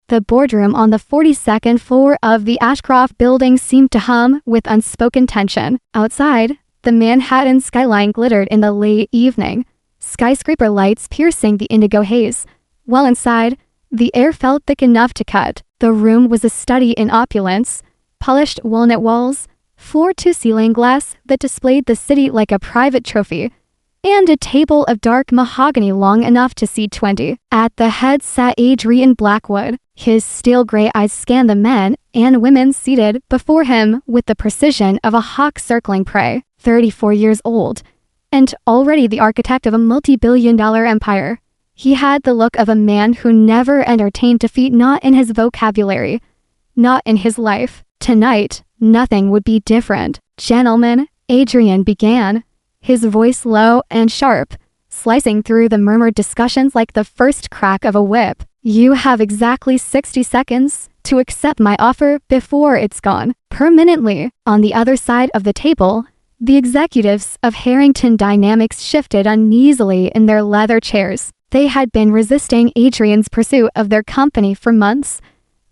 The boardroom on the 42nd floor of the Ashcroft building seemed to hum with unspoken tension. Outside, the Manhattan skyline glittered in the late evening, skyscraper lights piercing the indigo haze, while inside, the air felt thick enough to cut. The room was a study in opulence, polished walnut walls, floor-to-ceiling glass that displayed the city like a private trophy, and a table of dark mahogany long enough to seat 20. At the head sat Adrian Blackwood. His steel-gray eyes scanned the men and women seated before him with the precision of a hawk circling prey. 34 years old, and already the architect of a multi-billion-dollar empire. He had the look of a man who never entertained defeat, not in his vocabulary, not in his life. Tonight, nothing would be different. "Gentlemen," Adrian began, his voice low and sharp, slicing through the murmured discussions like the first crack of a whip. "You have exactly 60 seconds to accept my offer before it's gone permanently." On the other side of the table, the executives of Harrington Dynamics shifted uneasily in their leather chairs. They had been resisting Adrian's pursuit of their company for months,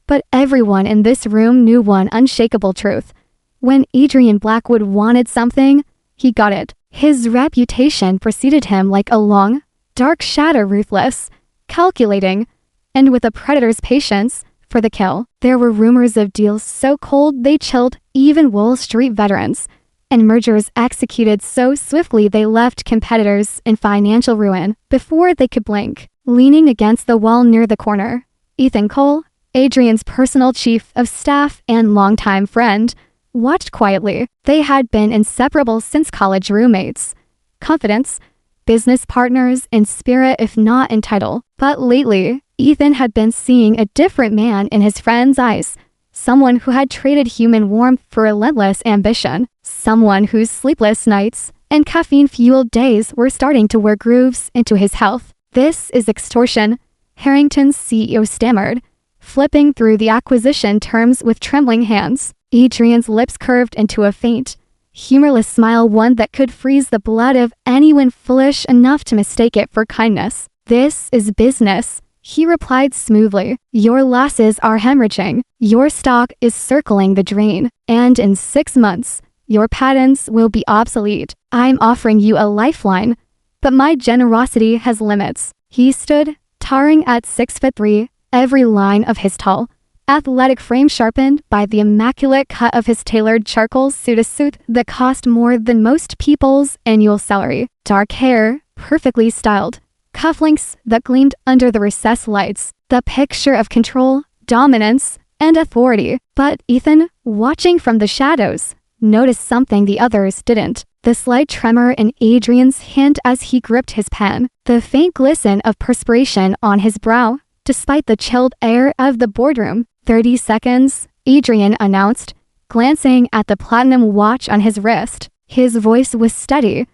but everyone in this room knew one unshakable truth. When Adrian Blackwood wanted something, he got it. His reputation preceded him like a long, dark shadow, ruthless, calculating, and with a predator's patience for the kill. There were rumors of deals so cold they chilled even Wall Street veterans, and mergers executed so swiftly they left competitors in financial ruin before they could blink. Leaning against the wall near the corner, Ethan Cole, Adrian's personal chief of staff and longtime friend, watched quietly. They had been inseparable since college, roommates, confidants, business partners in spirit if not in title. But lately, Ethan had been seeing a different man in his friend's eyes. Someone who had traded human warmth for relentless ambition. Someone whose sleepless nights and caffeine-fueled days were starting to wear grooves into his health. "This is extortion," Harrington's CEO stammered, flipping through the acquisition terms with trembling hands. Adrian's lips curved into a faint, humorless smile, one that could freeze the blood of anyone foolish enough to mistake it for kindness. "This is business," he replied smoothly. "Your losses are hemorrhaging. Your stock is circling the drain. And in 6 months, your patents will be obsolete. I'm offering you a lifeline, but my generosity has limits." He stood, towering at 6'3", every line of his tall, athletic frame sharpened by the immaculate cut of his tailored charcoal suit, a suit that cost more than most people's annual salary. Dark hair, perfectly styled, cufflinks that gleamed under the recessed lights, the picture of control, dominance, and authority. But Ethan, watching from the shadows, noticed something the others didn't. The slight tremor in Adrian's hand as he gripped his pen, the faint glisten of perspiration on his brow, despite the chilled air of the boardroom. 30 seconds, Adrian announced, glancing at the platinum watch on his wrist. His voice was steady,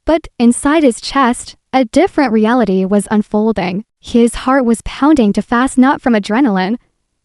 but inside his chest, a different reality was unfolding. His heart was pounding too fast, not from adrenaline,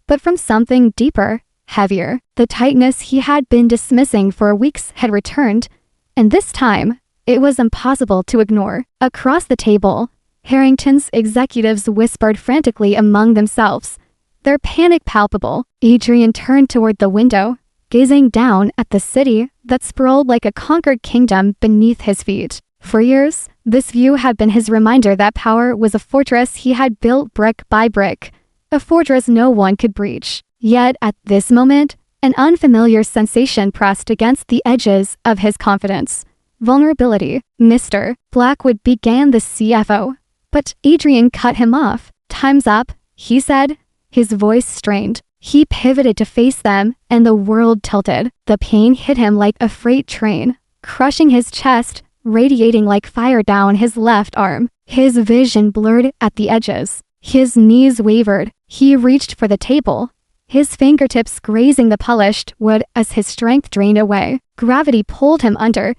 but from something deeper, heavier. The tightness he had been dismissing for weeks had returned, and this time, it was impossible to ignore. Across the table, Harrington's executives whispered frantically among themselves, their panic palpable. Adrian turned toward the window, gazing down at the city that sprawled like a conquered kingdom beneath his feet. For years, this view had been his reminder that power was a fortress he had built brick by brick, a fortress no one could breach. Yet at this moment, an unfamiliar sensation pressed against the edges of his confidence. Vulnerability. "Mr. Blackwood," began the CFO, but Adrian cut him off. "Time's up," he said, his voice strained. He pivoted to face them, and the world tilted. The pain hit him like a freight train, crushing his chest, radiating like fire down his left arm. His vision blurred at the edges. His knees wavered. He reached for the table, his fingertips grazing the polished wood as his strength drained away. Gravity pulled him under,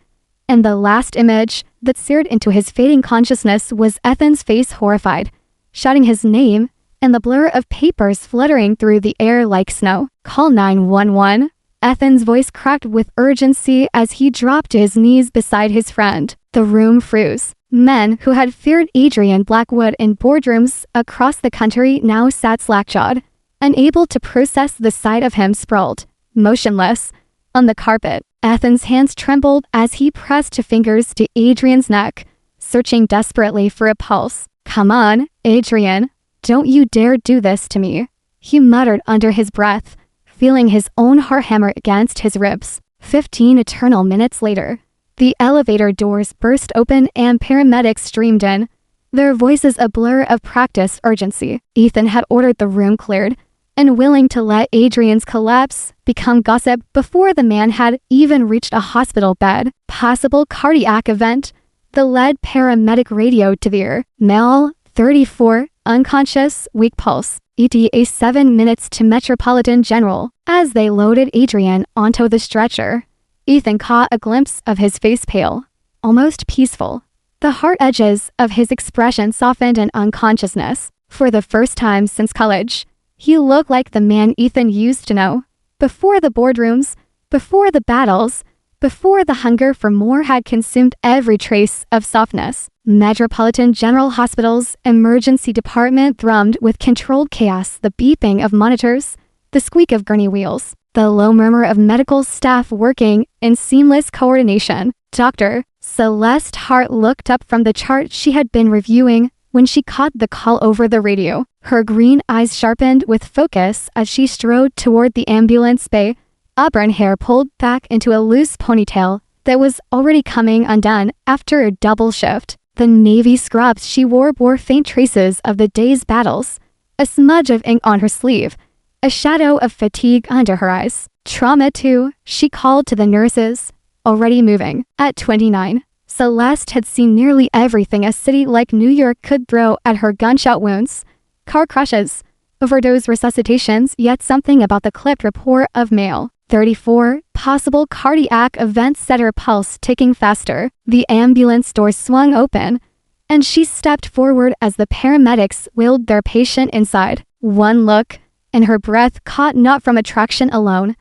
and the last image that seared into his fading consciousness was Ethan's face, horrified, shouting his name, and the blur of papers fluttering through the air like snow. "Call 911. Ethan's voice cracked with urgency as he dropped to his knees beside his friend. The room froze. Men who had feared Adrian Blackwood in boardrooms across the country now sat slack-jawed, unable to process the sight of him sprawled, motionless, on the carpet. Ethan's hands trembled as he pressed fingers to Adrian's neck, searching desperately for a pulse. "Come on, Adrian. Don't you dare do this to me," he muttered under his breath, feeling his own heart hammer against his ribs. 15 eternal minutes later, the elevator doors burst open and paramedics streamed in, their voices a blur of practiced urgency. Ethan had ordered the room cleared, and willing to let Adrian's collapse become gossip before the man had even reached a hospital bed. Possible cardiac event. The lead paramedic radioed to the ear. Male, 34, unconscious, weak pulse. ETA 7 minutes to Metropolitan General. As they loaded Adrian onto the stretcher, Ethan caught a glimpse of his face, pale, almost peaceful. The hard edges of his expression softened in unconsciousness. For the first time since college, he looked like the man Ethan used to know. Before the boardrooms, before the battles, before the hunger for more had consumed every trace of softness. Metropolitan General Hospital's emergency department thrummed with controlled chaos, the beeping of monitors, the squeak of gurney wheels, the low murmur of medical staff working in seamless coordination. Dr. Celeste Hart looked up from the chart she had been reviewing when she caught the call over the radio. Her green eyes sharpened with focus as she strode toward the ambulance bay, auburn hair pulled back into a loose ponytail that was already coming undone after a double shift. The navy scrubs she wore bore faint traces of the day's battles, a smudge of ink on her sleeve, a shadow of fatigue under her eyes. "Trauma 2, she called to the nurses, already moving. At 29, Celeste had seen nearly everything a city like New York could throw at her: gunshot wounds, car crashes, overdose resuscitations, yet something about the clipped report of male 34 possible cardiac events set her pulse ticking faster. The ambulance door swung open, and she stepped forward as the paramedics wheeled their patient inside. One look, and her breath caught not from attraction alone,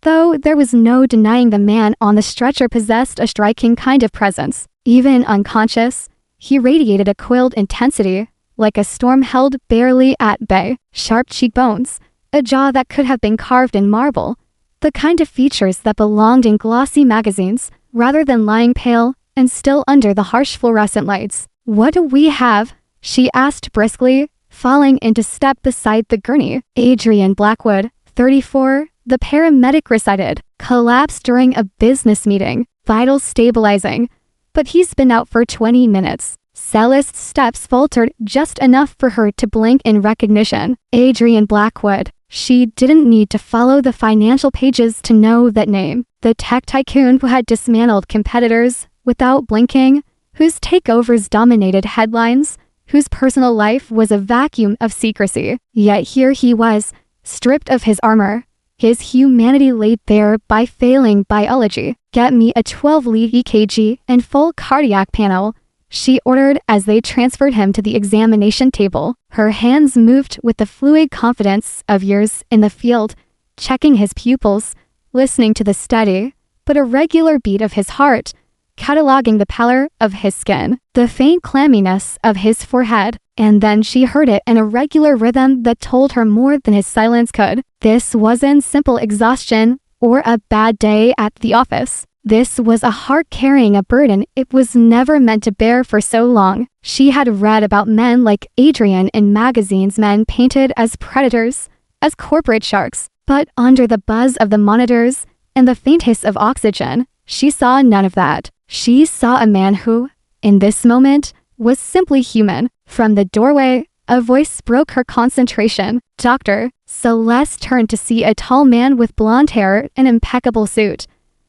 though there was no denying the man on the stretcher possessed a striking kind of presence. Even unconscious, he radiated a coiled intensity, like a storm held barely at bay. Sharp cheekbones, a jaw that could have been carved in marble, the kind of features that belonged in glossy magazines, rather than lying pale and still under the harsh fluorescent lights. "What do we have?" she asked briskly, falling into step beside the gurney. "Adrian Blackwood, 34, the paramedic recited, collapsed during a business meeting, vitals stabilizing, but he's been out for 20 minutes. Celeste's steps faltered just enough for her to blink in recognition. Adrian Blackwood. She didn't need to follow the financial pages to know that name. The tech tycoon who had dismantled competitors without blinking, whose takeovers dominated headlines, whose personal life was a vacuum of secrecy. Yet here he was, stripped of his armor, his humanity laid bare by failing biology. "Get me a 12-lead EKG and full cardiac panel," she ordered as they transferred him to the examination table. Her hands moved with the fluid confidence of years in the field, checking his pupils, listening to the steady but irregular beat of his heart, cataloging the pallor of his skin, the faint clamminess of his forehead. And then she heard it in a regular rhythm that told her more than his silence could. This wasn't simple exhaustion or a bad day at the office. This was a heart carrying a burden it was never meant to bear for so long. She had read about men like Adrian in magazines, men painted as predators, as corporate sharks. But under the buzz of the monitors and the faint hiss of oxygen, she saw none of that. She saw a man who, in this moment, was simply human. From the doorway, a voice broke her concentration. "Doctor." Celeste turned to see a tall man with blonde hair and impeccable suit.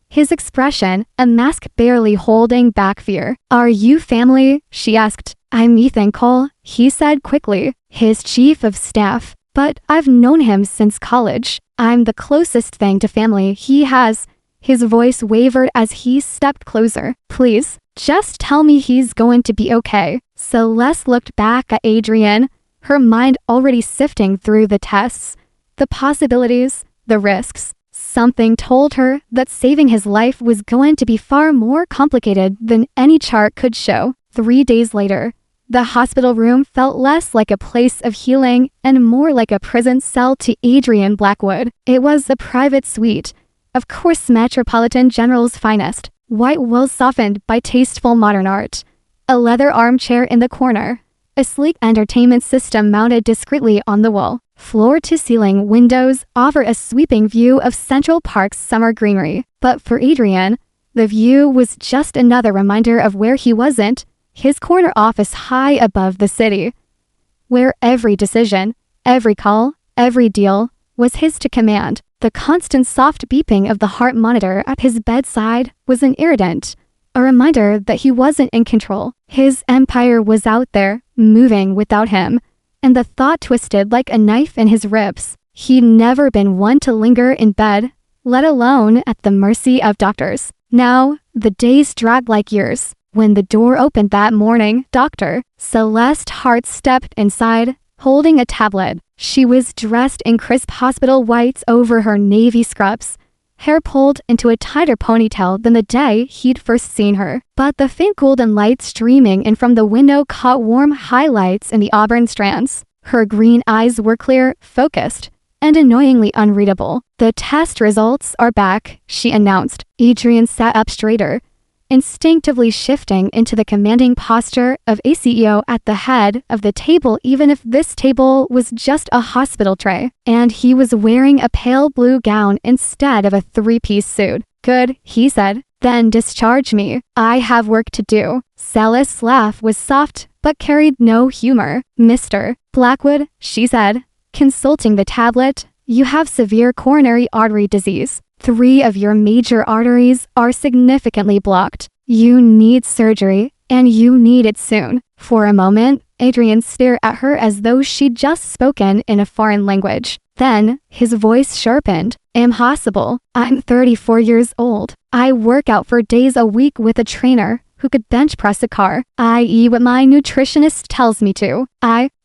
His expression, a mask barely holding back fear. "Are you family?" she asked. "I'm Ethan Cole," he said quickly, "his chief of staff, but I've known him since college. I'm the closest thing to family he has." His voice wavered as he stepped closer. "Please, just tell me he's going to be okay." Celeste looked back at Adrian, her mind already sifting through the tests, the possibilities, the risks. Something told her that saving his life was going to be far more complicated than any chart could show. 3 days later, The hospital room felt less like a place of healing and more like a prison cell to Adrian Blackwood. It was a private suite, of course Metropolitan General's finest, white walls softened by tasteful modern art, a leather armchair in the corner, a sleek entertainment system mounted discreetly on the wall. Floor-to-ceiling windows offer a sweeping view of Central Park's summer greenery. But for Adrian, the view was just another reminder of where he wasn't, his corner office high above the city, where every decision, every call, every deal was his to command. The constant soft beeping of the heart monitor at his bedside was an irritant, a reminder that he wasn't in control. His empire was out there, moving without him, and the thought twisted like a knife in his ribs. He'd never been one to linger in bed, let alone at the mercy of doctors. Now, the days dragged like years. When the door opened that morning, Dr. Celeste Hart stepped inside, holding a tablet. She was dressed in crisp hospital whites over her navy scrubs, hair pulled into a tighter ponytail than the day he'd first seen her. But the faint golden light streaming in from the window caught warm highlights in the auburn strands. Her green eyes were clear, focused, and annoyingly unreadable. "The test results are back," she announced. Adrian sat up straighter, instinctively shifting into the commanding posture of a CEO at the head of the table, even if this table was just a hospital tray. And he was wearing a pale blue gown instead of a three-piece suit. "Good," he said. "Then discharge me. I have work to do." Celeste's laugh was soft, but carried no humor. "Mr. Blackwood," she said, consulting the tablet, "you have severe coronary artery disease. 3 of your major arteries are significantly blocked. You need surgery, and you need it soon." For a moment, Adrian stared at her as though she'd just spoken in a foreign language. Then, his voice sharpened. "Impossible. I'm 34 years old. I work out for days a week with a trainer who could bench press a car. I eat what my nutritionist tells me to.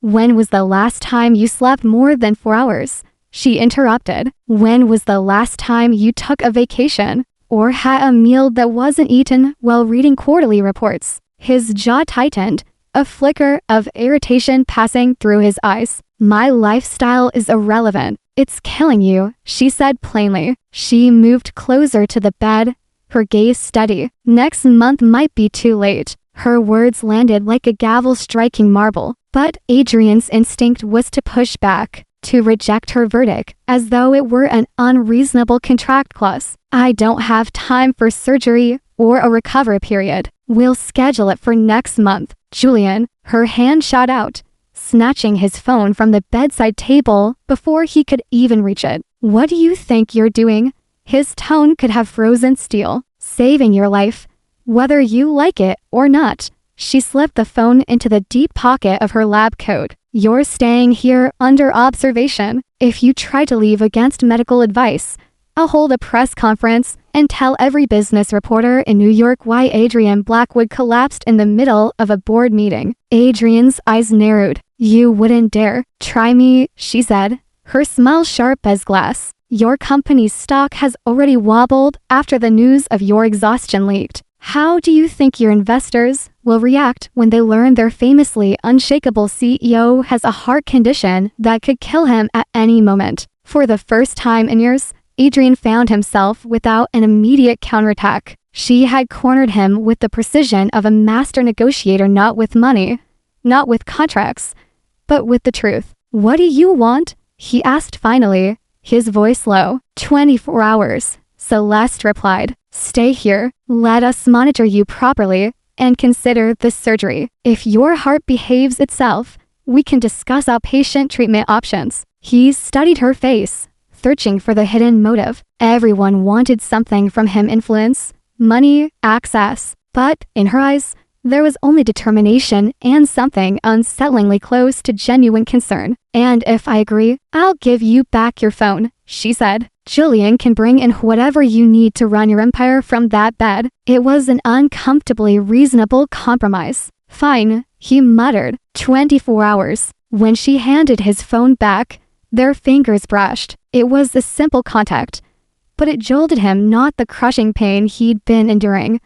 When was the last time you slept more than 4 hours? She interrupted. "When was the last time you took a vacation or had a meal that wasn't eaten while reading quarterly reports?" His jaw tightened, a flicker of irritation passing through his eyes. "My lifestyle is irrelevant. It's killing you," she said plainly. She moved closer to the bed, her gaze steady. "Next month might be too late." Her words landed like a gavel striking marble, but Adrian's instinct was to push back, to reject her verdict, as though it were an unreasonable contract clause. "I don't have time for surgery or a recovery period. We'll schedule it for next month." Julian, her hand shot out, snatching his phone from the bedside table before he could even reach it. "What do you think you're doing?" His tone could have frozen steel. "Saving your life, whether you like it or not." She slipped the phone into the deep pocket of her lab coat. "You're staying here under observation. If you try to leave against medical advice, I'll hold a press conference and tell every business reporter in New York why Adrian Blackwood collapsed in the middle of a board meeting." Adrian's eyes narrowed. "You wouldn't dare try me," she said, her smile sharp as glass. "Your company's stock has already wobbled after the news of your exhaustion leaked. How do you think your investors will react when they learn their famously unshakable CEO has a heart condition that could kill him at any moment?" For the first time in years, Adrian found himself without an immediate counterattack. She had cornered him with the precision of a master negotiator, not with money, not with contracts, but with the truth. "What do you want?" he asked finally, his voice low. 24 hours, Celeste replied. "Stay here, let us monitor you properly, and consider this surgery. If your heart behaves itself, we can discuss outpatient treatment options." He studied her face, searching for the hidden motive. Everyone wanted something from him: influence, money, access. But, in her eyes, there was only determination and something unsettlingly close to genuine concern. "And if I agree, I'll give you back your phone," she said. "Julian can bring in whatever you need to run your empire from that bed." It was an uncomfortably reasonable compromise. "Fine," he muttered. 24 hours. When she handed his phone back, their fingers brushed. It was a simple contact, but it jolted him, not the crushing pain he'd been enduring,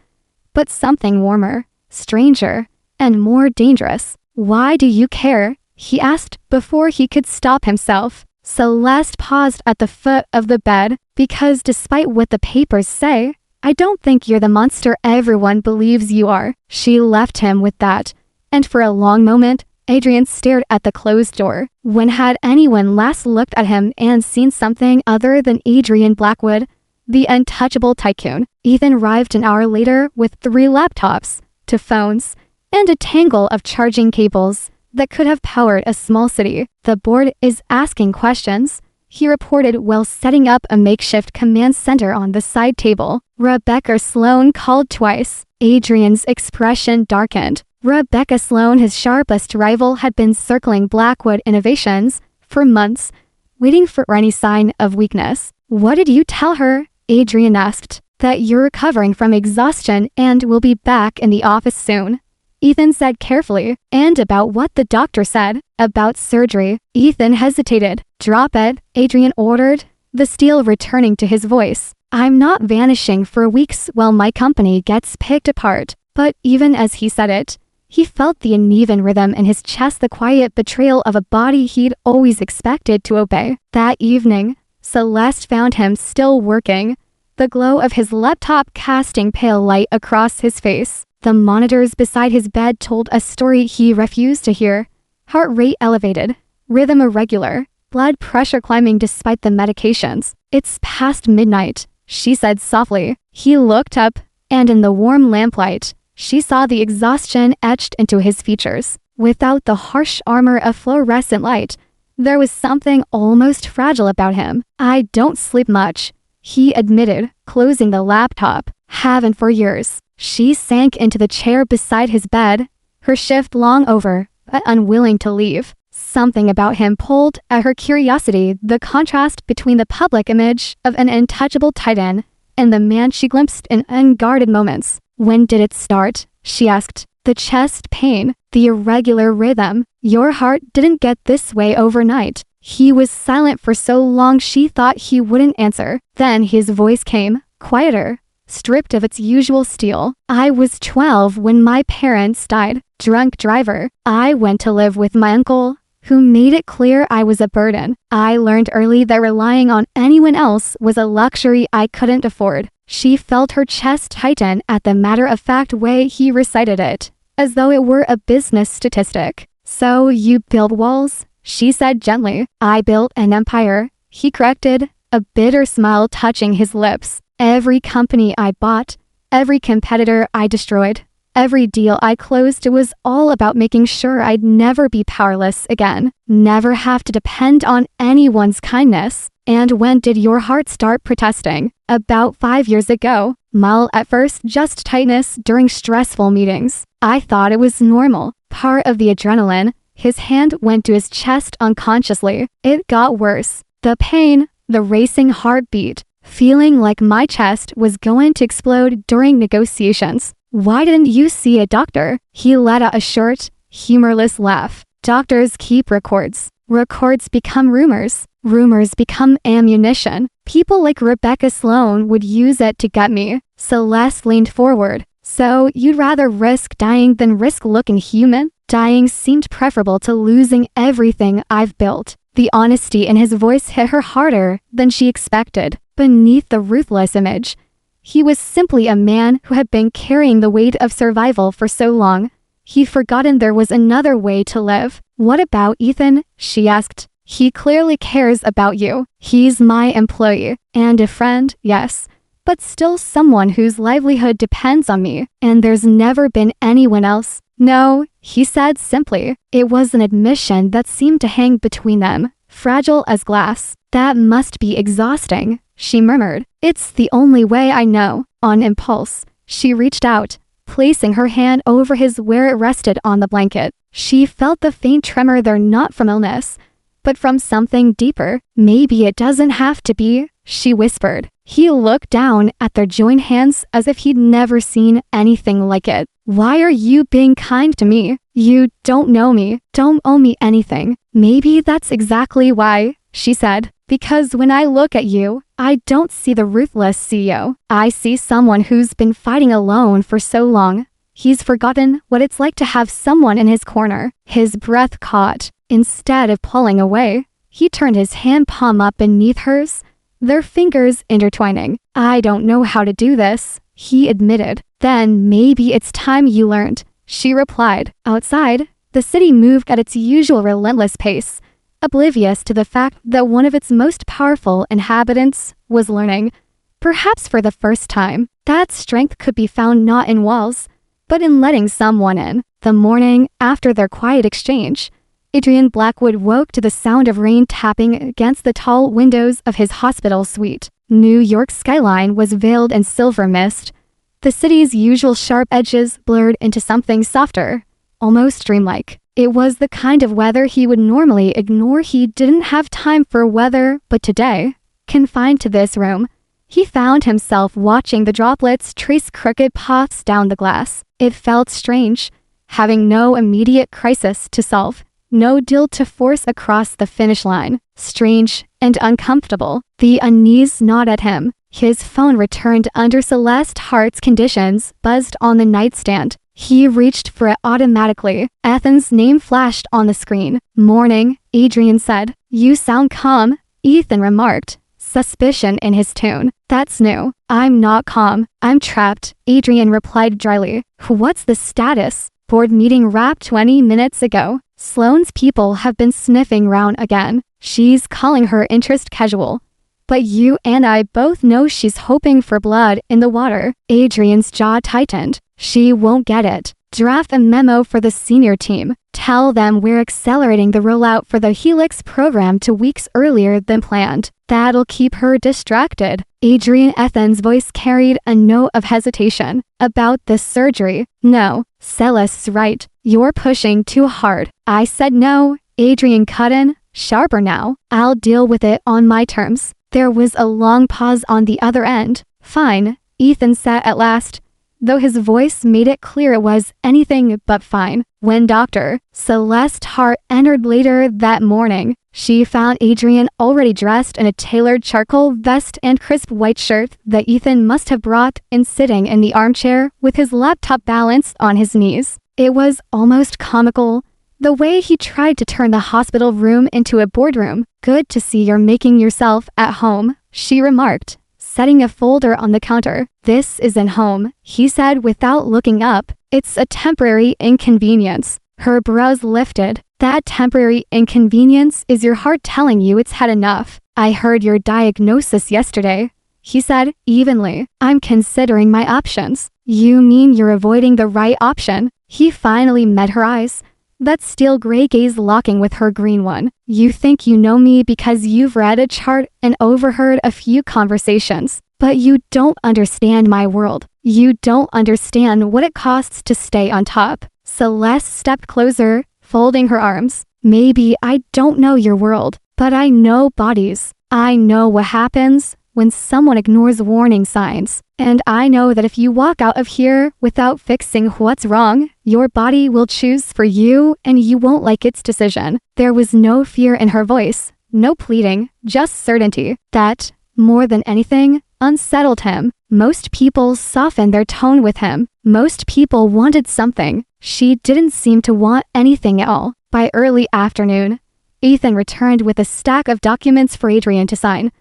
but something warmer, stranger, and more dangerous. Why do you care? He asked before he could stop himself. Celeste paused at the foot of the bed. Because despite what the papers say, I don't think you're the monster everyone believes you are. She left him with that. And for a long moment, Adrian stared at the closed door. When had anyone last looked at him and seen something other than Adrian Blackwood, the untouchable tycoon? Ethan arrived an hour later with 3 laptops, 2 phones, and a tangle of charging cables that could have powered a small city. The board is asking questions, he reported while setting up a makeshift command center on the side table. Rebecca Sloan called twice. Adrian's expression darkened. Rebecca Sloan, his sharpest rival, had been circling Blackwood Innovations for months, waiting for any sign of weakness. What did you tell her? Adrian asked. That you're recovering from exhaustion and will be back in the office soon. Ethan said carefully. And about what the doctor said? About surgery. Ethan hesitated. Drop it, Adrian ordered, the steel returning to his voice. I'm not vanishing for weeks while my company gets picked apart. But even as he said it, he felt the uneven rhythm in his chest, the quiet betrayal of a body he'd always expected to obey. That evening, Celeste found him still working, the glow of his laptop casting pale light across his face. The monitors beside his bed told a story he refused to hear. Heart rate elevated, rhythm irregular, blood pressure climbing despite the medications. It's past midnight, she said softly. He looked up, and in the warm lamplight, she saw the exhaustion etched into his features. Without the harsh armor of fluorescent light, there was something almost fragile about him. I don't sleep much, he admitted, closing the laptop. Haven't for years. She sank into the chair beside his bed, her shift long over, but unwilling to leave. Something about him pulled at her curiosity, the contrast between the public image of an untouchable titan and the man she glimpsed in unguarded moments. When did it start? She asked. The chest pain, the irregular rhythm. Your heart didn't get this way overnight. He was silent for so long she thought he wouldn't answer. Then his voice came, quieter, stripped of its usual steel. I was 12 when my parents died. Drunk driver. I went to live with my uncle, who made it clear I was a burden. I learned early that relying on anyone else was a luxury I couldn't afford. She felt her chest tighten at the matter-of-fact way he recited it, as though it were a business statistic. So you build walls? She said gently. I built an empire, he corrected, a bitter smile touching his lips. Every company I bought, every competitor I destroyed, every deal I closed, it was all about making sure I'd never be powerless again, never have to depend on anyone's kindness. And when did your heart start protesting? About 5 years ago. Mild at first, just tightness during stressful meetings. I thought it was normal, part of the adrenaline. His hand went to his chest unconsciously. It got worse. The pain, the racing heartbeat, feeling like my chest was going to explode during negotiations. Why didn't you see a doctor? He let out a short, humorless laugh. Doctors keep records. Records become rumors. Rumors become ammunition. People like Rebecca Sloan would use it to get me. Celeste leaned forward. So you'd rather risk dying than risk looking human? Dying seemed preferable to losing everything I've built. The honesty in his voice hit her harder than she expected. Beneath the ruthless image, he was simply a man who had been carrying the weight of survival for so long. He'd forgotten there was another way to live. What about Ethan? She asked. He clearly cares about you. He's my employee. And a friend, yes. But still someone whose livelihood depends on me. And there's never been anyone else. No, he said simply. It was an admission that seemed to hang between them, fragile as glass. That must be exhausting, she murmured. It's the only way I know. On impulse, she reached out, placing her hand over his where it rested on the blanket. She felt the faint tremor there, not from illness, but from something deeper. Maybe it doesn't have to be, she whispered. He looked down at their joined hands as if he'd never seen anything like it. Why are you being kind to me? You don't know me, don't owe me anything. Maybe that's exactly why, she said. Because when I look at you, I don't see the ruthless CEO. I see someone who's been fighting alone for so long. He's forgotten what it's like to have someone in his corner. His breath caught. Instead of pulling away, he turned his hand palm up beneath hers, their fingers intertwining. I don't know how to do this, he admitted. Then maybe it's time you learned, she replied. Outside, the city moved at its usual relentless pace, oblivious to the fact that one of its most powerful inhabitants was learning, perhaps for the first time, that strength could be found not in walls, but in letting someone in. The morning after their quiet exchange, Adrian Blackwood woke to the sound of rain tapping against the tall windows of his hospital suite. New York's skyline was veiled in silver mist, the city's usual sharp edges blurred into something softer, almost dreamlike. It was the kind of weather he would normally ignore. He didn't have time for weather, but today, confined to this room, he found himself watching the droplets trace crooked paths down the glass. It felt strange, having no immediate crisis to solve, no deal to force across the finish line. Strange and uncomfortable. The unease gnawed at him. His phone returned under Celeste Hart's conditions, buzzed on the nightstand. He reached for it automatically. Ethan's name flashed on the screen. Morning, Adrian said. You sound calm, Ethan remarked, suspicion in his tone. That's new. I'm not calm. I'm trapped, Adrian replied dryly. What's the status? Board meeting wrapped 20 minutes ago. Sloane's people have been sniffing round again. She's calling her interest casual. But you and I both know she's hoping for blood in the water. Adrian's jaw tightened. She won't get it. Draft a memo for the senior team. Tell them we're accelerating the rollout for the Helix program to weeks earlier than planned. That'll keep her distracted. Adrian Ethan's voice carried a note of hesitation. About this surgery. No, Celeste's right. You're pushing too hard. I said no. Adrian cut in, sharper now. I'll deal with it on my terms. There was a long pause on the other end. Fine, Ethan said at last, though his voice made it clear it was anything but fine. When Dr. Celeste Hart entered later that morning, she found Adrian already dressed in a tailored charcoal vest and crisp white shirt that Ethan must have brought and sitting in the armchair with his laptop balanced on his knees. It was almost comical, the way he tried to turn the hospital room into a boardroom. Good to see you're making yourself at home, she remarked, setting a folder on the counter. This isn't home, he said without looking up. It's a temporary inconvenience. Her brows lifted. That temporary inconvenience is your heart telling you it's had enough. I heard your diagnosis yesterday, he said evenly. I'm considering my options. You mean you're avoiding the right option? He finally met her eyes, that steel gray gaze locking with her green one. You think you know me because you've read a chart and overheard a few conversations, but you don't understand my world. You don't understand what it costs to stay on top. Celeste stepped closer, folding her arms. Maybe I don't know your world, but I know bodies. I know what happens when someone ignores warning signs. And I know that if you walk out of here without fixing what's wrong, your body will choose for you and you won't like its decision. There was no fear in her voice, no pleading, just certainty. That, more than anything, unsettled him. Most people softened their tone with him. Most people wanted something. She didn't seem to want anything at all. By early afternoon, Ethan returned with a stack of documents for Adrian to sign.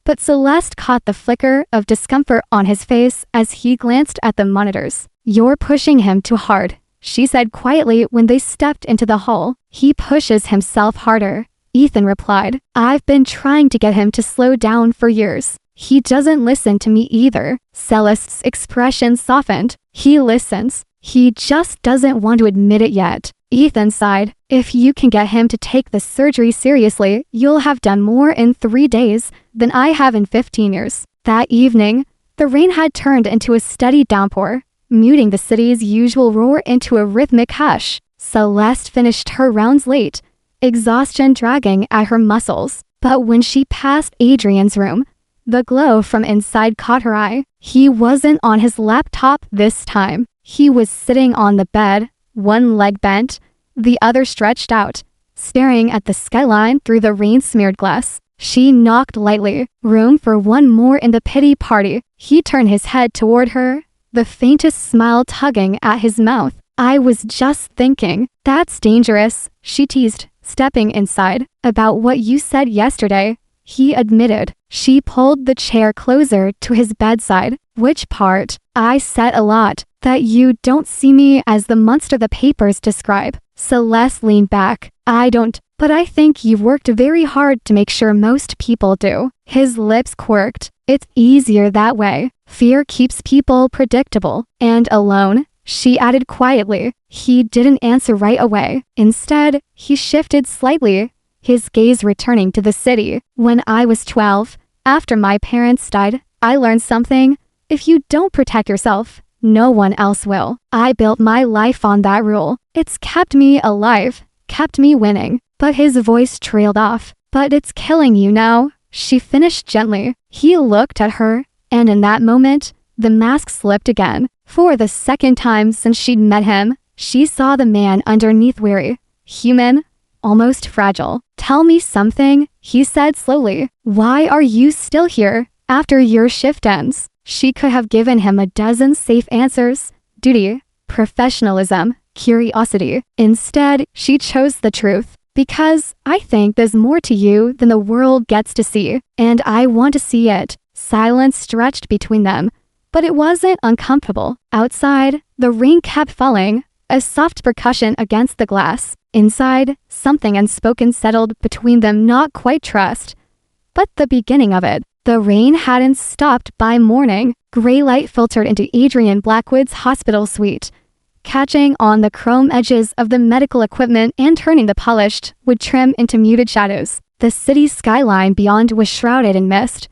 But Celeste caught the flicker of discomfort on his face as he glanced at the monitors. You're pushing him too hard, she said quietly when they stepped into the hall. He pushes himself harder, Ethan replied. I've been trying to get him to slow down for years. He doesn't listen to me either. Celeste's expression softened. He listens. He just doesn't want to admit it yet. Ethan sighed. If you can get him to take the surgery seriously, you'll have done more in 3 days than I have in 15 years. That evening, the rain had turned into a steady downpour, muting the city's usual roar into a rhythmic hush. Celeste finished her rounds late, exhaustion dragging at her muscles. But when she passed Adrian's room, the glow from inside caught her eye. He wasn't on his laptop this time. He was sitting on the bed, one leg bent, the other stretched out, staring at the skyline through the rain-smeared glass. She knocked lightly. Room for one more in the pity party. He turned his head toward her, the faintest smile tugging at his mouth. I was just thinking, that's dangerous, she teased, stepping inside. About what you said yesterday, he admitted. She pulled the chair closer to his bedside. Which part? I said a lot. That you don't see me as the monster the papers describe. Celeste leaned back. I don't, but I think you've worked very hard to make sure most people do. His lips quirked. It's easier that way. Fear keeps people predictable and alone, she added quietly. He didn't answer right away. Instead, he shifted slightly, his gaze returning to the city. When I was 12, after my parents died, I learned something. If you don't protect yourself, no one else will. I built my life on that rule. It's kept me alive, kept me winning. But his voice trailed off. But it's killing you now, she finished gently. He looked at her, and in that moment, the mask slipped again. For the second time since she'd met him, she saw the man underneath, weary, human, almost fragile. Tell me something, he said slowly. Why are you still here after your shift ends? She could have given him a dozen safe answers. Duty, professionalism, curiosity. Instead, she chose the truth. Because I think there's more to you than the world gets to see, and I want to see it. Silence stretched between them, but it wasn't uncomfortable. Outside, the rain kept falling, a soft percussion against the glass. Inside, something unspoken settled between them, not quite trust, but the beginning of it. The rain hadn't stopped by morning. Gray light filtered into Adrian Blackwood's hospital suite, catching on the chrome edges of the medical equipment and turning the polished wood trim into muted shadows. The city skyline beyond was shrouded in mist,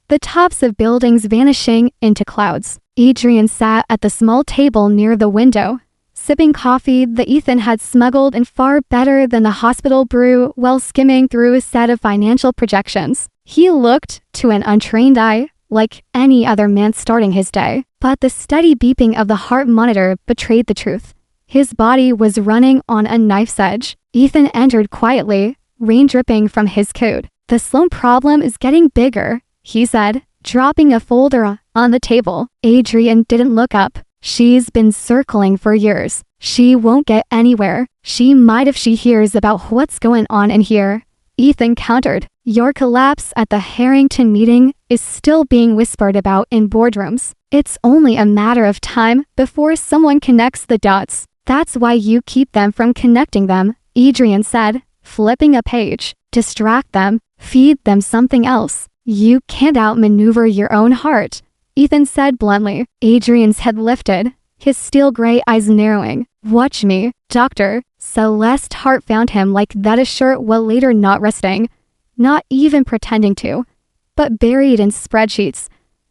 the tops of buildings vanishing into clouds. Adrian sat at the small table near the window, sipping coffee that Ethan had smuggled in far better than the hospital brew while skimming through a set of financial projections. He looked, to an untrained eye, like any other man starting his day, but the steady beeping of the heart monitor betrayed the truth. His body was running on a knife's edge. Ethan entered quietly, rain dripping from his coat. The Sloan problem is getting bigger, he said, dropping a folder on the table. Adrian didn't look up. She's been circling for years. She won't get anywhere. She might if she hears about what's going on in here. Ethan countered. Your collapse at the Harrington meeting is still being whispered about in boardrooms. It's only a matter of time before someone connects the dots. That's why you keep them from connecting them, Adrian said, flipping a page. Distract them, feed them something else. You can't outmaneuver your own heart, Ethan said bluntly. Adrian's head lifted, his steel gray eyes narrowing. Watch me, doctor. Celeste's heart found him like that assure while later not resting, not even pretending to, but buried in spreadsheets.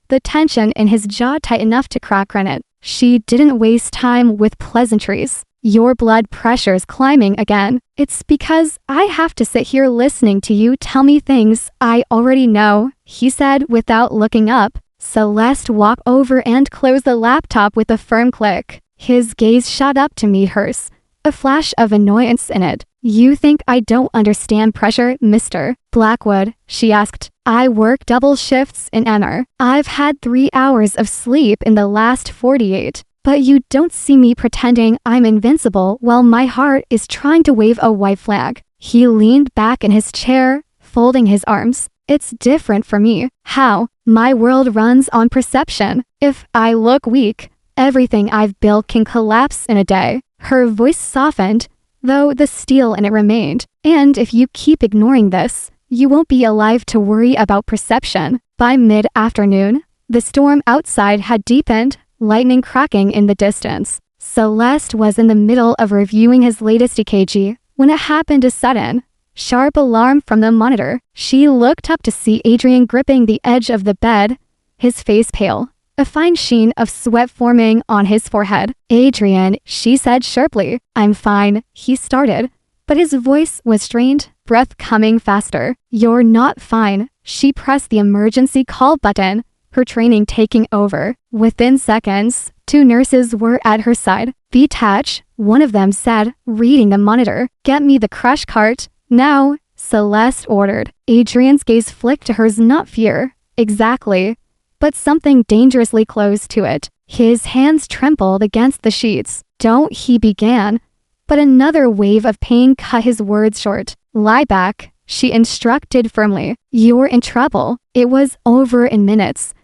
The tension in his jaw tight enough to crack granite. She didn't waste time with pleasantries. Your blood pressure's climbing again. It's because I have to sit here listening to you tell me things I already know, he said without looking up. Celeste walked over and closed the laptop with a firm click. His gaze shot up to meet hers, a flash of annoyance in it. You think I don't understand pressure, Mr. Blackwood? She asked. I work double shifts in NR. I've had 3 hours of sleep in the last 48. But you don't see me pretending I'm invincible while my heart is trying to wave a white flag. He leaned back in his chair, folding his arms. It's different for me. How? My world runs on perception. If I look weak, everything I've built can collapse in a day. Her voice softened, though the steel in it remained. And if you keep ignoring this, you won't be alive to worry about perception. By mid-afternoon, the storm outside had deepened, lightning cracking in the distance. Celeste was in the middle of reviewing his latest EKG when it happened a sudden, sharp alarm from the monitor. She looked up to see Adrian gripping the edge of the bed, his face pale, a fine sheen of sweat forming on his forehead. Adrian, she said sharply. I'm fine, he started, but his voice was strained, breath coming faster. You're not fine. She pressed the emergency call button, her training taking over. Within seconds, 2 nurses were at her side. Detach, one of them said, reading the monitor. Get me the crush cart, now, Celeste ordered. Adrian's gaze flicked to hers, not fear, exactly, but something dangerously close to it. His hands trembled against the sheets. Don't, he began. But another wave of pain cut his words short. Lie back, she instructed firmly. You're in trouble. It was over in minutes.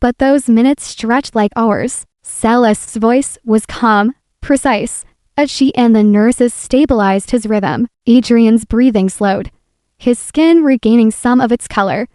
But those minutes stretched like hours. Celeste's voice was calm, precise. As she and the nurses stabilized his rhythm, Adrian's breathing slowed, his skin regaining some of its color.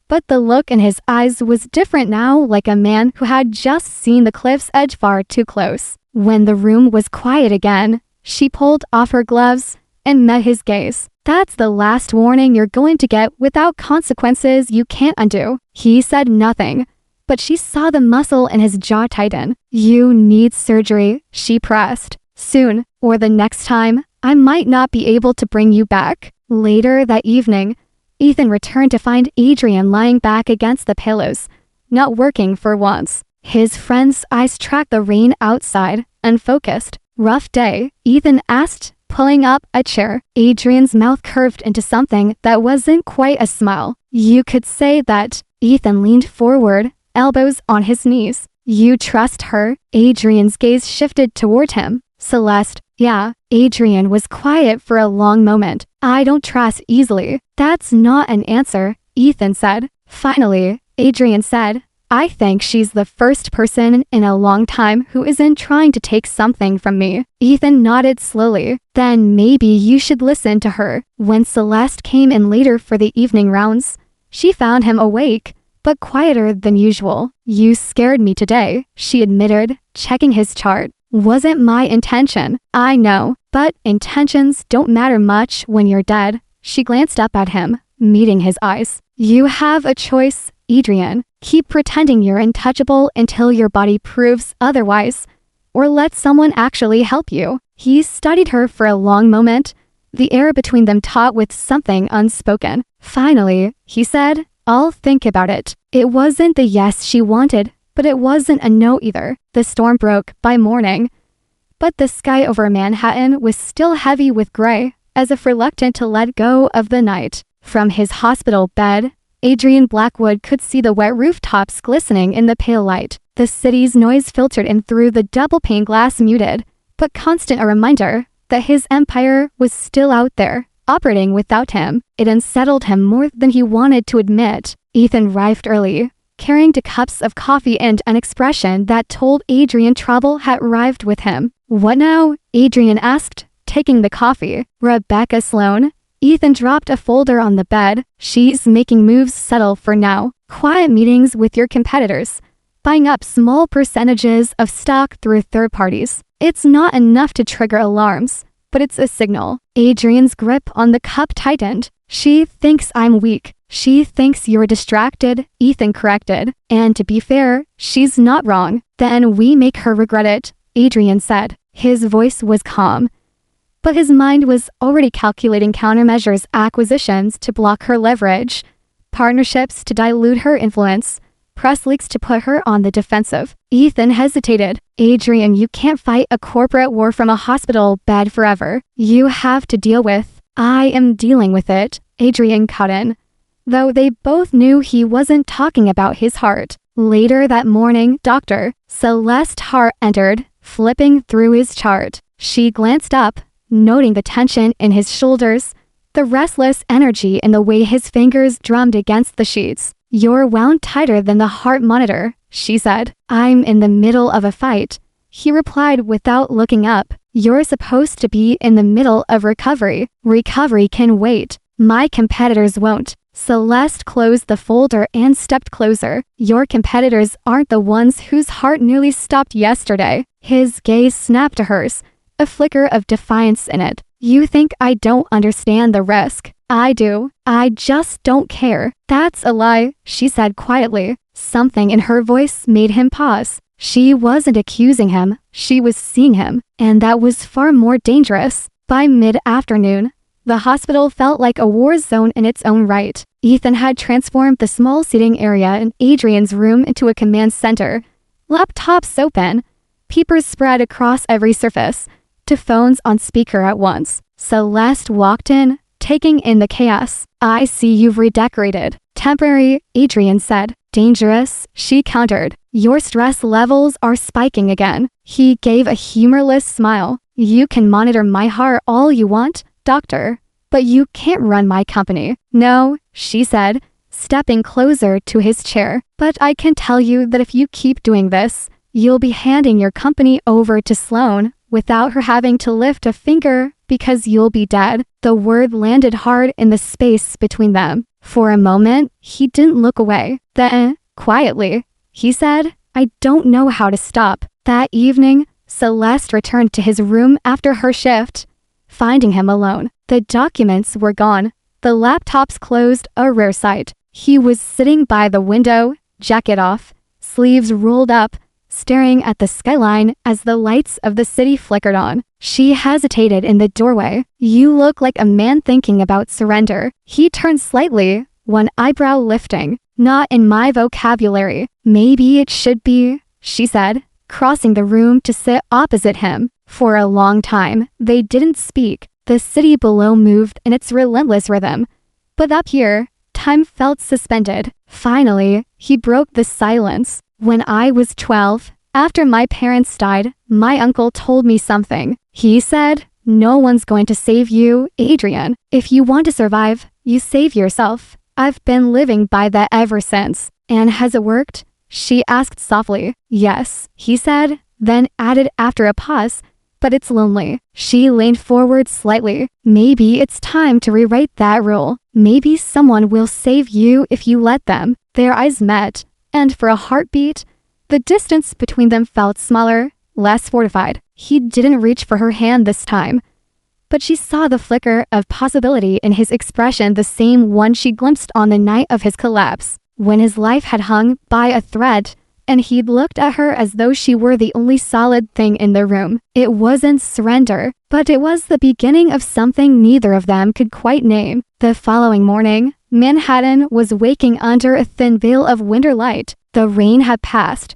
But the look in his eyes was different now, like a man who had just seen the cliff's edge far too close. When the room was quiet again, she pulled off her gloves and met his gaze. That's the last warning you're going to get without consequences you can't undo. He said nothing, but she saw the muscle in his jaw tighten. You need surgery, she pressed. Soon, or the next time, I might not be able to bring you back. Later that evening, Ethan returned to find Adrian lying back against the pillows, not working for once. His friend's eyes tracked the rain outside, unfocused. Rough day, Ethan asked, pulling up a chair. Adrian's mouth curved into something that wasn't quite a smile. You could say that. Ethan leaned forward, elbows on his knees. You trust her? Adrian's gaze shifted toward him. Celeste, yeah. Adrian was quiet for a long moment. I don't trust easily. That's not an answer, Ethan said. Finally, Adrian said, I think she's the first person in a long time who isn't trying to take something from me. Ethan nodded slowly. Then maybe you should listen to her. When Celeste came in later for the evening rounds, she found him awake, but quieter than usual. You scared me today, she admitted, checking his chart. Wasn't my intention, I know, but intentions don't matter much when you're dead. She glanced up at him, meeting his eyes. You have a choice, Adrian. Keep pretending you're untouchable until your body proves otherwise, or let someone actually help you. He studied her for a long moment, the air between them taut with something unspoken. Finally, he said, I'll think about it. It wasn't the yes she wanted, but it wasn't a no either. The storm broke by morning, but the sky over Manhattan was still heavy with gray, as if reluctant to let go of the night. From his hospital bed, Adrian Blackwood could see the wet rooftops glistening in the pale light. The city's noise filtered in through the double-pane glass, muted, but constant, a reminder that his empire was still out there, operating without him. It unsettled him more than he wanted to admit. Ethan arrived early, carrying 2 cups of coffee and an expression that told Adrian trouble had arrived with him. What now? Adrian asked, taking the coffee. Rebecca Sloan. Ethan dropped a folder on the bed. She's making moves subtle for now. Quiet meetings with your competitors, buying up small percentages of stock through third parties. It's not enough to trigger alarms, but it's a signal. Adrian's grip on the cup tightened. She thinks I'm weak. She thinks you're distracted, Ethan corrected. And to be fair, she's not wrong. Then we make her regret it, Adrian said. His voice was calm, but his mind was already calculating countermeasures, acquisitions to block her leverage, partnerships to dilute her influence, press leaks to put her on the defensive. Ethan hesitated. Adrian, you can't fight a corporate war from a hospital bed forever. You have to deal with. I am dealing with it, Adrian cut in, though they both knew he wasn't talking about his heart. Later that morning, Dr. Celeste Hart entered, flipping through his chart. She glanced up, noting the tension in his shoulders, the restless energy in the way his fingers drummed against the sheets. You're wound tighter than the heart monitor, she said. I'm in the middle of a fight, he replied without looking up. You're supposed to be in the middle of recovery. Recovery can wait. My competitors won't. Celeste closed the folder and stepped closer. Your competitors aren't the ones whose heart nearly stopped yesterday. His gaze snapped to hers, a flicker of defiance in it. You think I don't understand the risk? I do. I just don't care. That's a lie, she said quietly. Something in her voice made him pause. She wasn't accusing him, she was seeing him, and that was far more dangerous. By mid-afternoon, the hospital felt like a war zone in its own right. Ethan had transformed the small seating area in Adrian's room into a command center. Laptops open, peepers spread across every surface, to phones on speaker at once. Celeste walked in, taking in the chaos. I see you've redecorated. Temporary, Adrian said. Dangerous, she countered. Your stress levels are spiking again. He gave a humorless smile. You can monitor my heart all you want, doctor, but you can't run my company. No, she said, stepping closer to his chair. But I can tell you that if you keep doing this, you'll be handing your company over to Sloan without her having to lift a finger because you'll be dead. The word landed hard in the space between them. For a moment, he didn't look away. Then, quietly, he said, I don't know how to stop. That evening, Celeste returned to his room after her shift, finding him alone. The documents were gone. The laptops closed, a rare sight. He was sitting by the window, jacket off, sleeves rolled up, staring at the skyline as the lights of the city flickered on. She hesitated in the doorway. You look like a man thinking about surrender. He turned slightly, one eyebrow lifting. Not in my vocabulary. Maybe it should be, she said, crossing the room to sit opposite him. For a long time, they didn't speak. The city below moved in its relentless rhythm. But up here, time felt suspended. Finally, he broke the silence. When I was 12, after my parents died, my uncle told me something. He said, no one's going to save you, Adrian. If you want to survive, you save yourself. I've been living by that ever since. And has it worked? She asked softly. Yes, he said, then added after a pause, but it's lonely. She leaned forward slightly. Maybe it's time to rewrite that rule. Maybe someone will save you if you let them. Their eyes met, and for a heartbeat, the distance between them felt smaller, less fortified. He didn't reach for her hand this time, but she saw the flicker of possibility in his expression, the same one she glimpsed on the night of his collapse, when his life had hung by a thread, and he'd looked at her as though she were the only solid thing in the room. It wasn't surrender, but it was the beginning of something neither of them could quite name. The following morning, Manhattan was waking under a thin veil of winter light. The rain had passed,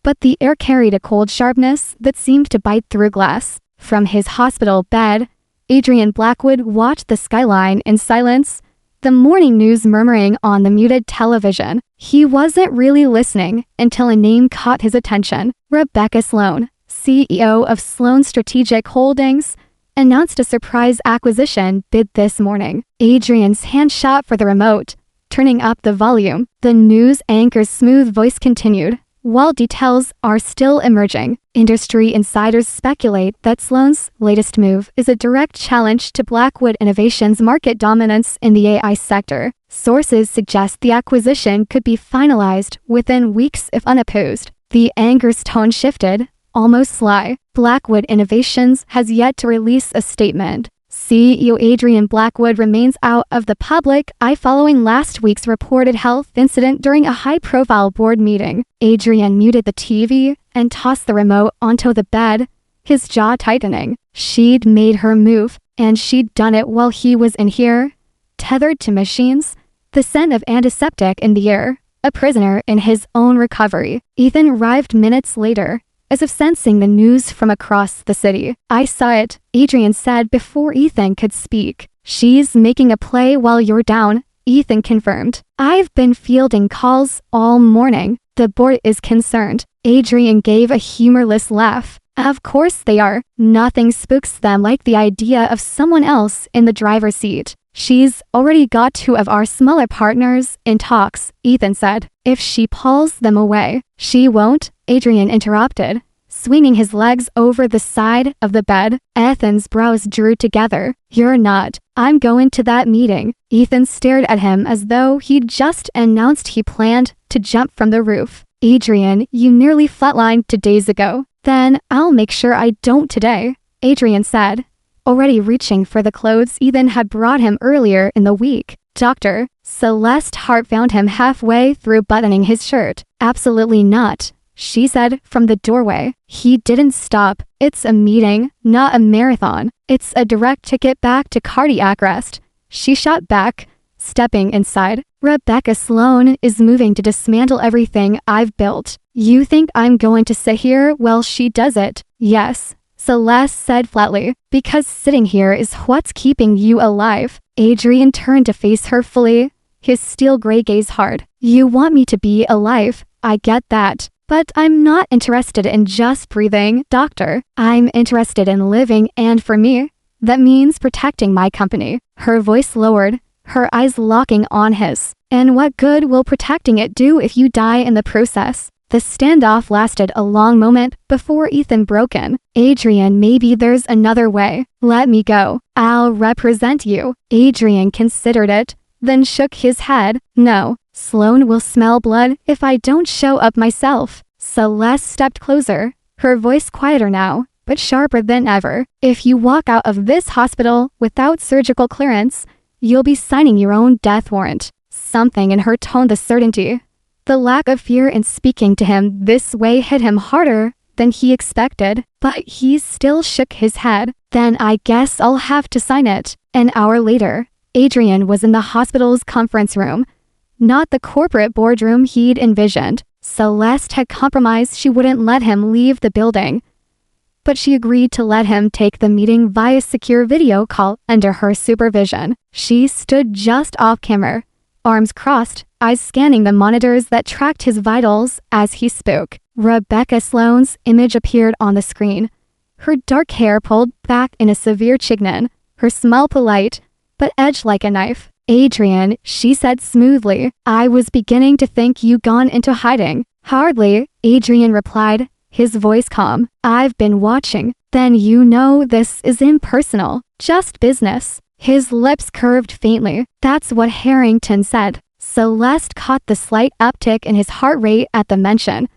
but the air carried a cold sharpness that seemed to bite through glass. From his hospital bed, Adrian Blackwood watched the skyline in silence, the morning news murmuring on the muted television. He wasn't really listening until a name caught his attention. Rebecca Sloan, CEO of Sloan Strategic Holdings, announced a surprise acquisition bid this morning. Adrian's hand shot for the remote, turning up the volume. The news anchor's smooth voice continued. While details are still emerging, industry insiders speculate that Sloan's latest move is a direct challenge to Blackwood Innovation's market dominance in the AI sector. Sources suggest the acquisition could be finalized within weeks if unopposed. The anchor's tone shifted, almost sly. Blackwood Innovations has yet to release a statement. CEO Adrian Blackwood remains out of the public eye following last week's reported health incident during a high-profile board meeting. Adrian muted the TV and tossed the remote onto the bed, his jaw tightening. She'd made her move, and she'd done it while he was in here, tethered to machines, the scent of antiseptic in the air, a prisoner in his own recovery. Ethan arrived minutes later, as if sensing the news from across the city. I saw it, Adrian said before Ethan could speak. She's making a play while you're down, Ethan confirmed. I've been fielding calls all morning. The board is concerned. Adrian gave a humorless laugh. Of course they are. Nothing spooks them like the idea of someone else in the driver's seat. She's already got 2 of our smaller partners in talks, Ethan said. If she pulls them away, she won't, Adrian interrupted, swinging his legs over the side of the bed. Ethan's brows drew together. You're not. I'm going to that meeting. Ethan stared at him as though he'd just announced he planned to jump from the roof. Adrian, you nearly flatlined 2 days ago. Then I'll make sure I don't today, Adrian said, already reaching for the clothes Ethan had brought him earlier in the week. Doctor, Celeste Hart found him halfway through buttoning his shirt. Absolutely not, she said from the doorway. He didn't stop. It's a meeting, not a marathon. It's a direct ticket back to cardiac arrest. She shot back, stepping inside. Rebecca Sloan is moving to dismantle everything I've built. You think I'm going to sit here while she does it? Yes, Celeste said flatly, because sitting here is what's keeping you alive. Adrian turned to face her fully, his steel gray gaze hard. You want me to be alive, I get that. But I'm not interested in just breathing, doctor. I'm interested in living, and for me, that means protecting my company. Her voice lowered, her eyes locking on his. And what good will protecting it do if you die in the process? The standoff lasted a long moment before Ethan broke in. Adrian, maybe there's another way. Let me go. I'll represent you. Adrian considered it, then shook his head. No, Sloane will smell blood if I don't show up myself. Celeste stepped closer, her voice quieter now, but sharper than ever. If you walk out of this hospital without surgical clearance, you'll be signing your own death warrant. Something in her tone, the certainty. The lack of fear in speaking to him this way hit him harder than he expected, but he still shook his head. Then I guess I'll have to sign it. An hour later, Adrian was in the hospital's conference room, not the corporate boardroom he'd envisioned. Celeste had compromised she wouldn't let him leave the building, but she agreed to let him take the meeting via secure video call under her supervision. She stood just off camera, arms crossed, eyes scanning the monitors that tracked his vitals as he spoke. Rebecca Sloane's image appeared on the screen, her dark hair pulled back in a severe chignon, her smile polite, but edged like a knife. Adrian, she said smoothly, I was beginning to think you'd gone into hiding. Hardly, Adrian replied, his voice calm. I've been watching. Then you know this is impersonal, just business. His lips curved faintly. That's what Harrington said. Celeste caught the slight uptick in his heart rate at the mention,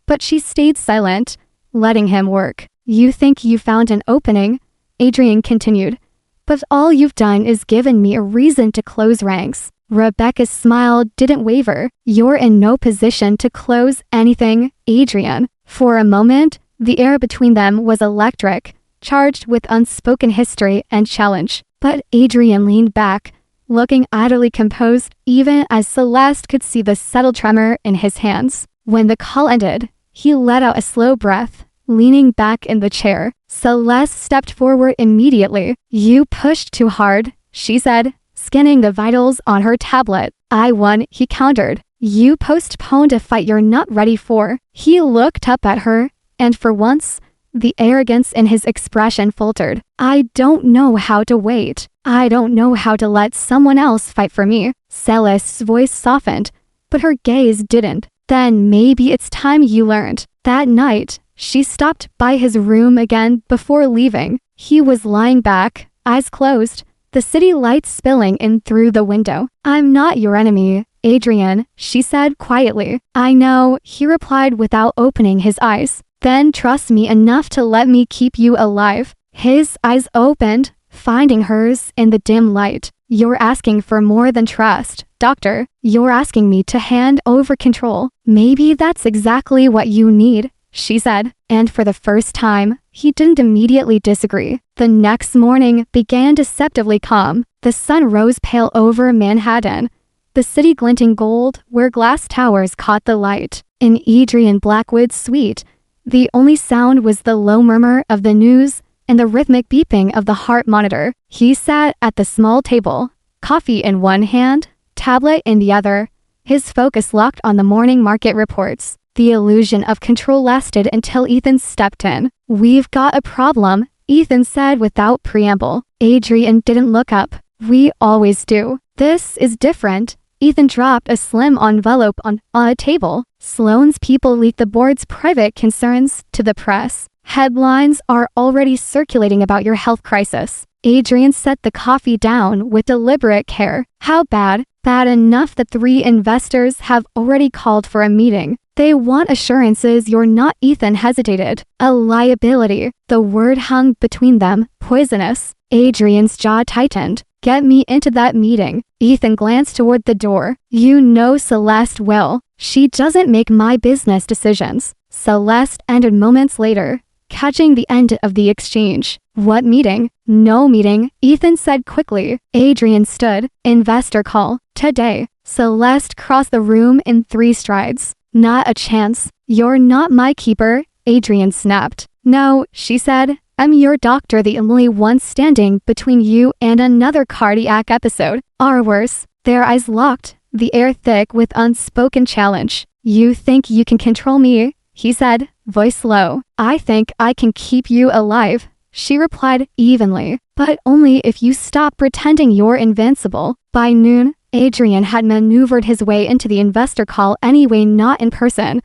but she stayed silent, letting him work. You think you found an opening? Adrian continued. But all you've done is given me a reason to close ranks. Rebecca's smile didn't waver. You're in no position to close anything, Adrian. For a moment, the air between them was electric, charged with unspoken history and challenge. But Adrian leaned back, looking utterly composed, even as Celeste could see the subtle tremor in his hands. When the call ended, he let out a slow breath, leaning back in the chair. Celeste stepped forward immediately. You pushed too hard, she said, scanning the vitals on her tablet. I won, he countered. You postponed a fight you're not ready for. He looked up at her, and for once, the arrogance in his expression faltered. I don't know how to wait. I don't know how to let someone else fight for me. Celeste's voice softened, but her gaze didn't. Then maybe it's time you learned. That night, she stopped by his room again before leaving. He was lying back, eyes closed, the city lights spilling in through the window. I'm not your enemy, Adrian, she said quietly. I know, he replied without opening his eyes. Then trust me enough to let me keep you alive. His eyes opened, finding hers in the dim light. You're asking for more than trust, doctor. You're asking me to hand over control. Maybe that's exactly what you need, she said, and for the first time, he didn't immediately disagree. The next morning began deceptively calm. The sun rose pale over Manhattan, the city glinting gold where glass towers caught the light. In Adrian Blackwood's suite, the only sound was the low murmur of the news and the rhythmic beeping of the heart monitor. He sat at the small table, coffee in one hand, tablet in the other, his focus locked on the morning market reports. The illusion of control lasted until Ethan stepped in. We've got a problem, Ethan said without preamble. Adrian didn't look up. We always do. This is different. Ethan dropped a slim envelope on a table. Sloane's people leaked the board's private concerns to the press. Headlines are already circulating about your health crisis. Adrian set the coffee down with deliberate care. How bad? Bad enough that 3 investors have already called for a meeting. They want assurances you're not. Ethan hesitated. A liability. The word hung between them, poisonous. Adrian's jaw tightened. Get me into that meeting. Ethan glanced toward the door. You know Celeste well. She doesn't make my business decisions. Celeste ended moments later, catching the end of the exchange. What meeting? No meeting, Ethan said quickly. Adrian stood. Investor call. Today. Celeste crossed the room in 3 strides. Not a chance. You're not my keeper, Adrian snapped. No, she said. I'm your doctor, the only one standing between you and another cardiac episode. Or worse. Their eyes locked, the air thick with unspoken challenge. You think you can control me, he said, voice low. I think I can keep you alive, she replied evenly, but only if you stop pretending you're invincible. By noon, Adrian had maneuvered his way into the investor call anyway, not in person,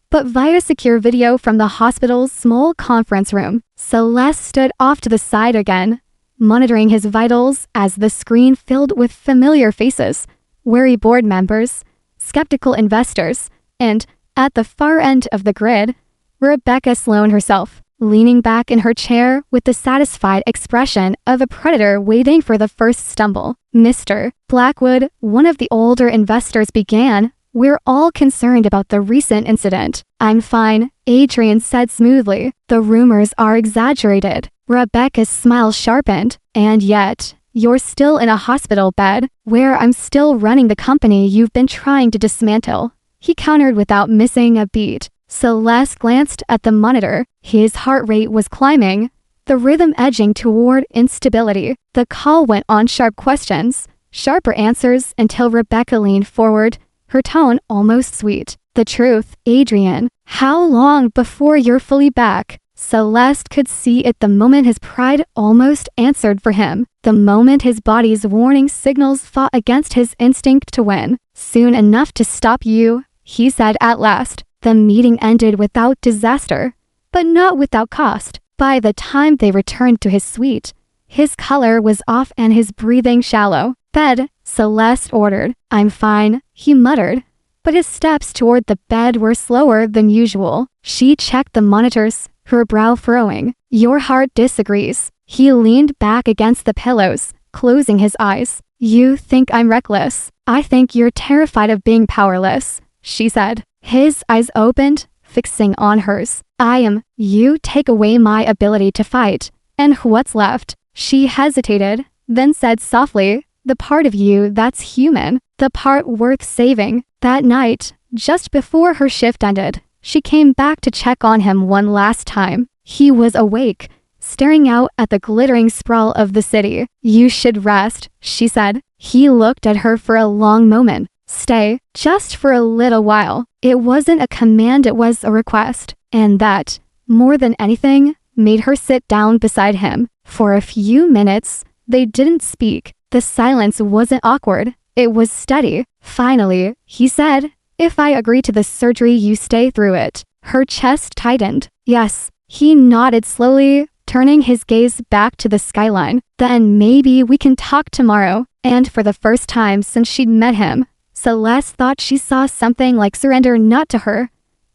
but via secure video from the hospital's small conference room. Celeste stood off to the side again, monitoring his vitals as the screen filled with familiar faces, wary board members, skeptical investors, and, at the far end of the grid, Rebecca Sloan herself, leaning back in her chair with the satisfied expression of a predator waiting for the first stumble. Mr. Blackwood, one of the older investors, began. We're all concerned about the recent incident. I'm fine, Adrian said smoothly. The rumors are exaggerated. Rebecca's smile sharpened. And yet, you're still in a hospital bed, where I'm still running the company you've been trying to dismantle, he countered without missing a beat. Celeste glanced at the monitor. His heart rate was climbing, the rhythm edging toward instability. The call went on. Sharp questions, sharper answers, until Rebecca leaned forward, her tone almost sweet. The truth, Adrian. How long before you're fully back? Celeste could see it the moment his pride almost answered for him, the moment his body's warning signals fought against his instinct to win. Soon enough to stop you, he said at last. The meeting ended without disaster, but not without cost. By the time they returned to his suite, his color was off and his breathing shallow. Bed, Celeste ordered. I'm fine, he muttered, but his steps toward the bed were slower than usual. She checked the monitors, her brow furrowing. Your heart disagrees. He leaned back against the pillows, closing his eyes. You think I'm reckless. I think you're terrified of being powerless, she said. His eyes opened, fixing on hers. I am. You take away my ability to fight, and what's left? She hesitated, then said softly, the part of you that's human, the part worth saving. That night, just before her shift ended, she came back to check on him one last time. He was awake, staring out at the glittering sprawl of the city. You should rest, she said. He looked at her for a long moment. Stay, just for a little while. It wasn't a command, it was a request. And that, more than anything, made her sit down beside him. For a few minutes, they didn't speak. The silence wasn't awkward. It was steady. Finally, he said, if I agree to the surgery, you stay through it. Her chest tightened. Yes, he nodded slowly, turning his gaze back to the skyline. Then maybe we can talk tomorrow. And for the first time since she'd met him, Celeste thought she saw something like surrender, not to her,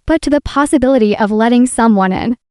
but to the possibility of letting someone in.